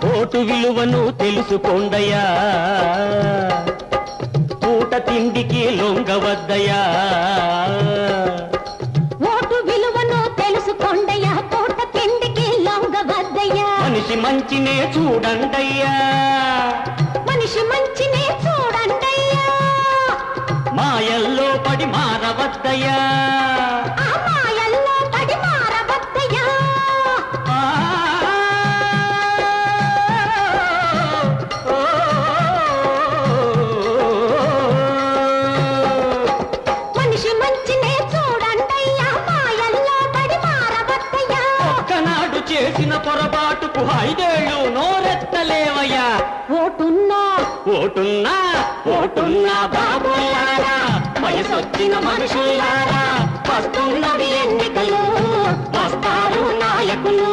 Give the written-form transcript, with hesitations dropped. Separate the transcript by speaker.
Speaker 1: Vote విలువను తెలుసుకోండయ్యా, పూట తిండికి లొంగవద్దయ్యా.
Speaker 2: ఓటు విలువను తెలుసుకోండయ్యా, పూట తిండికి లొంగవద్దయ్యా.
Speaker 1: మనిషి మంచినే చూడండయ్యా,
Speaker 2: మనిషి మంచినే చూడండయ్యా.
Speaker 1: మాయల్లో పడి మారవద్దయ్యా,
Speaker 2: ఆ మాయల్లో పడి మారవద్దయ్యా. మనిషి మంచినే చూడండయ్యా, మాయల్లో పడి మారవద్దయ్యా.
Speaker 1: ఒక్కనాడు చేసిన పొరపాటుకు 5 ఏళ్ళు నోరెత్తలేవయ్యా.
Speaker 2: ఓటున్నా
Speaker 1: ఓటున్నా ఓటున్నా బాబులారా, వయసొచ్చిన మనుషులారా, వస్తున్నవి ఎన్నికలు, వస్తారు నాయకులు.